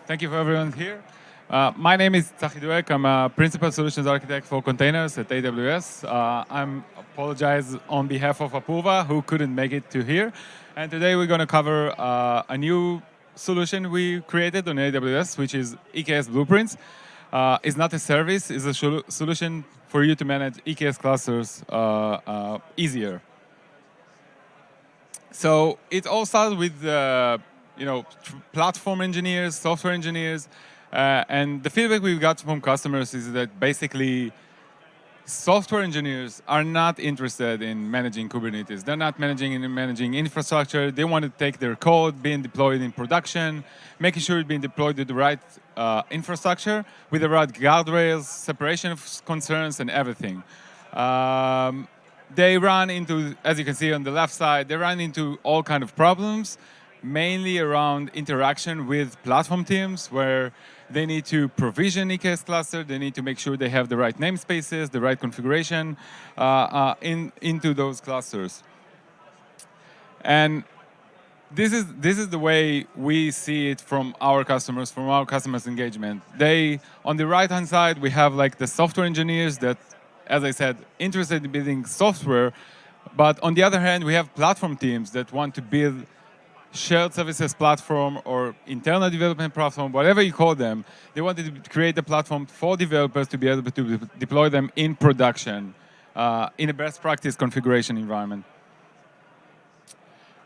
Thank you for everyone here. My name is Tzachi Duek. I'm a Principal Solutions Architect for Containers at AWS. I'm apologize on behalf of Apurva, who couldn't make it to here. And today we're going to cover a new solution we created on AWS, which is EKS Blueprints. It's not a service, it's a solution for you to manage EKS clusters easier. So it all started with platform engineers, software engineers, and the feedback we got from customers is that basically software engineers are not interested in managing Kubernetes. They're not managing infrastructure. They want to take their code being deployed in production, making sure it's being deployed with the right infrastructure, with the right guardrails, separation of concerns, and everything. They run into, as you can see on the left side, they run into all kind of problems, mainly around interaction with platform teams, where they need to provision EKS cluster, they need to make sure they have the right namespaces, the right configuration into those clusters. And this is the way we see it from our customers' engagement. On the right-hand side, we have like the software engineers that, as I said, interested in building software. But on the other hand, we have platform teams that want to build shared services platform or internal development platform, whatever you call them. They wanted to create a platform for developers to be able to deploy them in production in a best practice configuration environment.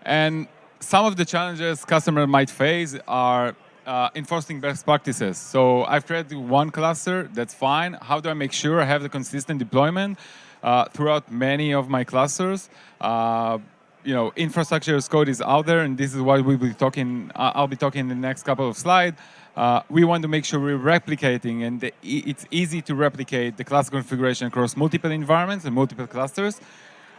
And some of the challenges customers might face are enforcing best practices. So I've created one cluster, that's fine. How do I make sure I have the consistent deployment throughout many of my clusters? Infrastructure as code is out there, and this is what we'll be talking. I'll be talking in the next couple of slides. We want to make sure we're replicating, and it's easy to replicate the cluster configuration across multiple environments and multiple clusters.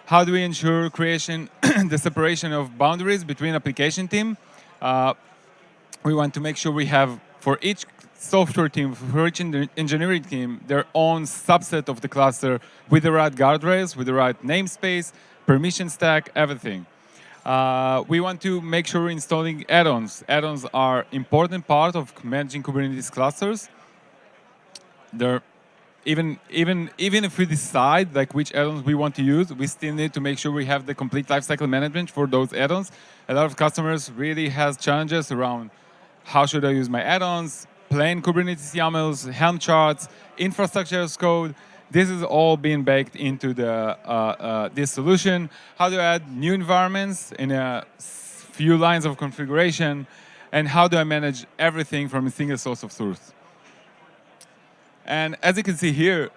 How do we ensure creation, the separation of boundaries between application team? We want to make sure we have, for each software team, for each engineering team, their own subset of the cluster with the right guardrails, with the right namespace, permission stack, everything. We want to make sure we're installing add-ons. Add-ons are important part of managing Kubernetes clusters. Even if we decide like which add-ons we want to use, we still need to make sure we have the complete lifecycle management for those add-ons. A lot of customers really has challenges around how should I use my add-ons, plain Kubernetes YAMLs, Helm charts, infrastructure as code. This is all being baked into this solution. How to add new environments in a few lines of configuration, and how do I manage everything from a single source of truth. And as you can see here,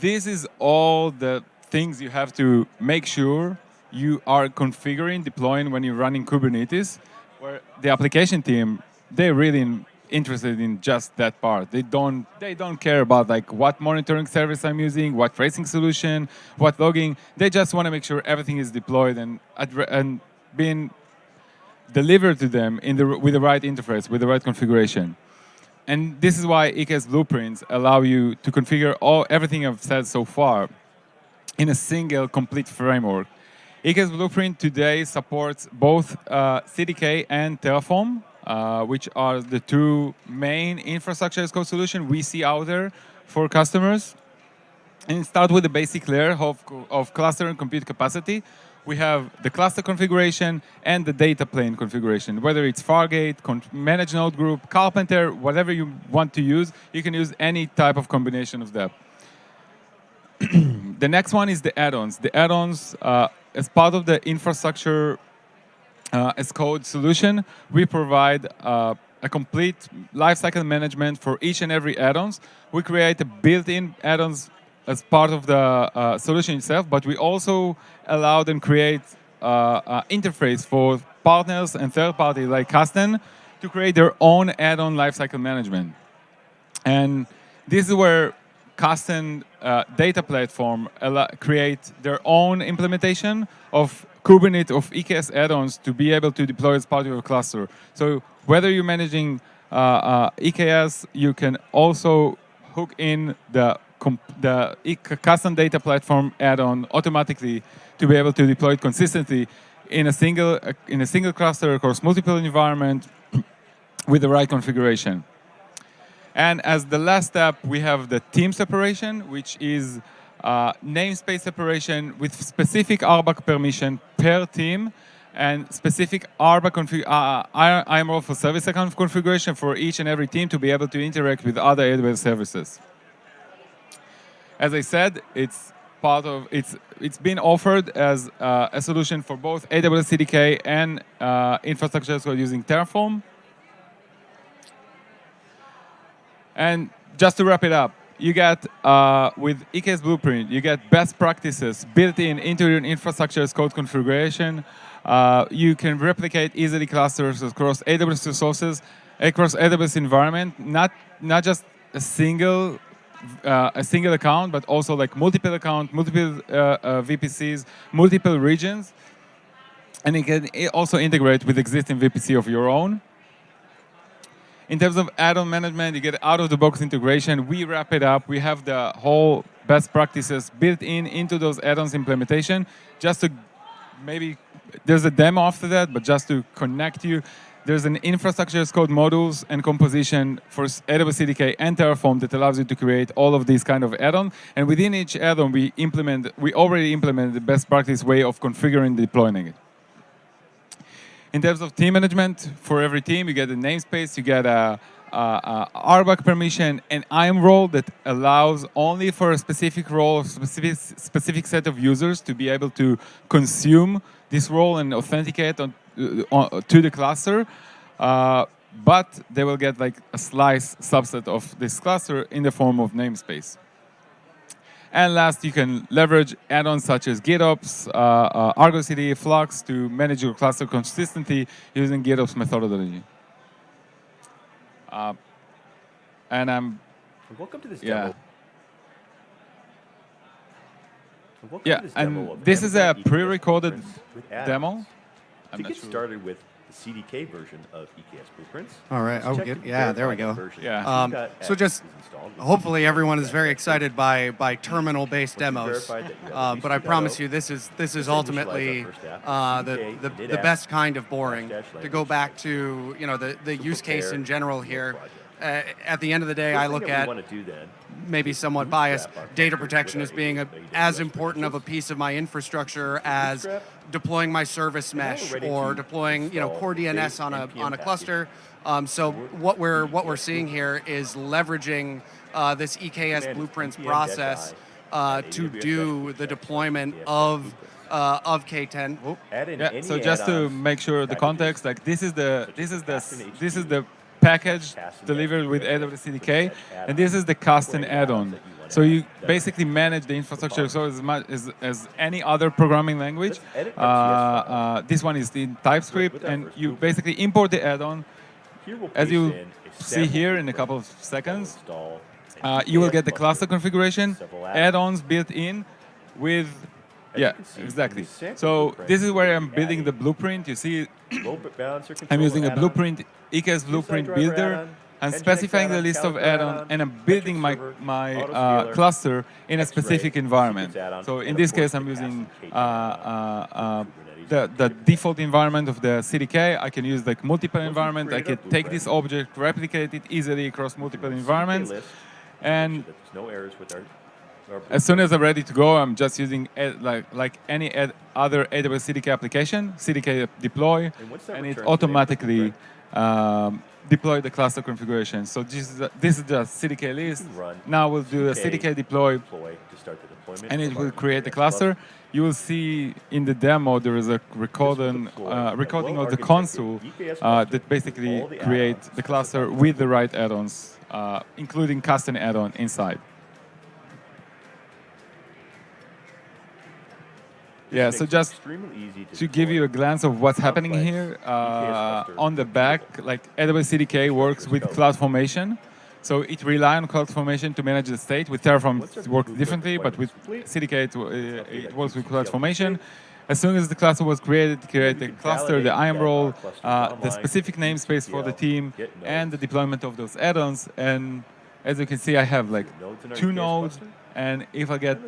this is all the things you have to make sure you are configuring, deploying when you're running Kubernetes, where the application team, they're really interested in just that part. They don't care about like what monitoring service I'm using, what tracing solution, what logging. They just want to make sure everything is deployed and being delivered to them with the right interface, with the right configuration. And this is why EKS Blueprints allow you to configure everything I've said so far in a single complete framework. EKS Blueprint today supports both CDK and Terraform, which are the two main infrastructure as code solutions we see out there for customers. And start with the basic layer of cluster and compute capacity. We have the cluster configuration and the data plane configuration. Whether it's Fargate, managed node group, Carpenter, whatever you want to use, you can use any type of combination of that. The next one is the add-ons. The add-ons, as part of the infrastructure as code solution, we provide a complete lifecycle management for each and every add-ons. We create a built-in add-ons as part of the solution itself, but we also allow them create interface for partners and third parties like Kasten to create their own add-on lifecycle management. And this is where Kasten data platform create their own implementation of Kubernetes, of EKS add-ons to be able to deploy as part of your cluster. So whether you're managing EKS, you can also hook in the custom data platform add-on automatically to be able to deploy it consistently in a single cluster across multiple environments with the right configuration. And as the last step, we have the team separation, which is namespace separation with specific RBAC permission per team and specific RBAC IAM for service account configuration for each and every team to be able to interact with other AWS services. As I said, it's been offered as a solution for both AWS CDK and infrastructure as well using Terraform. And just to wrap it up, you get, with EKS Blueprint, you get best practices built into your infrastructure as code configuration. You can replicate easily clusters across AWS resources, across AWS environment, not just a single account, but also like multiple accounts, multiple VPCs, multiple regions. And you can also integrate with existing VPC of your own. In terms of add-on management, you get out-of-the-box integration. We wrap it up. We have the whole best practices built into those add-ons implementation. Just to maybe, there's a demo after that, but just to connect you, there's an infrastructure as code modules and composition for AWS CDK and Terraform that allows you to create all of these kind of add-ons. And within each add-on, we already implemented the best practice way of configuring and deploying it. In terms of team management, for every team, you get a namespace, you get a RBAC permission, an IAM role that allows only for a specific role, specific set of users to be able to consume this role and authenticate to the cluster. But they will get like a slice subset of this cluster in the form of namespace. And last, you can leverage add-ons such as GitOps, Argo CD, Flux to manage your cluster consistently using GitOps methodology. And I'm... Welcome to this demo. And this is a pre-recorded demo. To get started with the CDK version of EKS Blueprints. All right. Oh, good. Yeah, there we go. Yeah. So just hopefully everyone is very excited by terminal-based demos. But I promise you, this is ultimately the best kind of boring. To go back to the use case in general here. At the end of the day, I look at, maybe somewhat biased, data protection as being as important of a piece of my infrastructure as deploying my service mesh or deploying core DNS on a cluster. So what we're seeing here is leveraging this EKS Blueprints process to do the deployment of K10. Yeah. So just to make sure the context, like this is the package delivered with AWS CDK, and this is the custom add-on. So you basically manage the infrastructure so as much as any other programming language. This one is in TypeScript, and you basically import the add-on. As you see here in a couple of seconds, you will get the cluster configuration, add-ons built in with... Yeah, exactly. So this is where I'm building the blueprint. You see, I'm using a blueprint, EKS Blueprint Builder. I'm specifying the list of add-ons, and I'm building my cluster in a specific environment. So in this case, I'm using the default environment of the CDK. I can use like multiple environments. I can take this object, replicate it easily across multiple environments, and as soon as I'm ready to go, I'm just using like any other AWS CDK application, CDK deploy, and it automatically deploy the cluster configuration. So this is the CDK list. Now we'll do a CDK deploy, and it will create the cluster. You will see in the demo there is a recording of the console that basically creates the cluster with the right add-ons, including custom add-on inside. Yeah, so just to give you a glance of what's happening here, on the back, like AWS CDK works with CloudFormation. So it relies on CloudFormation to manage the state. With Terraform, it works differently, but with CDK, it works with CloudFormation. As soon as the cluster was created, create the cluster, the IAM role, the specific namespace for the team, and the deployment of those add-ons. And as you can see, I have like 2 nodes, and if I get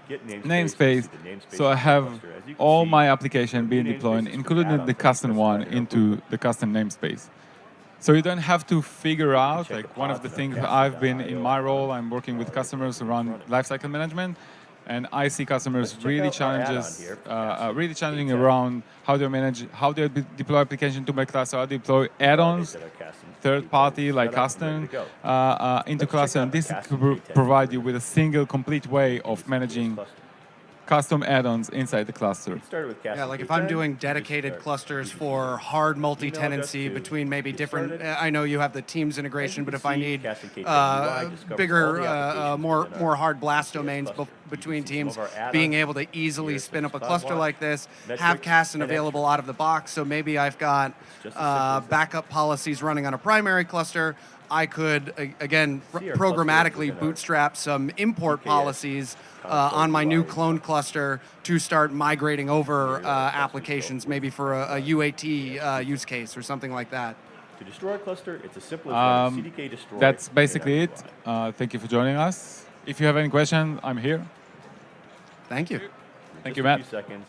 namespace, so I have all my application being deployed, including the custom one, into the custom namespace. So you don't have to figure out, like one of the things I've been in my role, I'm working with customers around lifecycle management, and I see customers really really challenging around how they manage, how they deploy application to my cluster, how they deploy add-ons, third-party like custom into cluster, and this could provide you with a single complete way of managing custom add-ons inside the cluster. Yeah, like if I'm doing dedicated clusters for hard multi-tenancy between maybe different, I know you have the Teams integration, but if I need bigger, more hard blast domains between teams, being able to easily spin up a cluster like this, have Kasten available out of the box, so maybe I've got backup policies running on a primary cluster, I could, again, programmatically bootstrap some import policies on my new clone cluster to start migrating over applications, maybe for a UAT use case or something like that. To destroy a cluster, it's as simple as CDK destroy. That's basically it. Thank you for joining us. If you have any questions, I'm here. Thank you. Thank you, Matt. Seconds.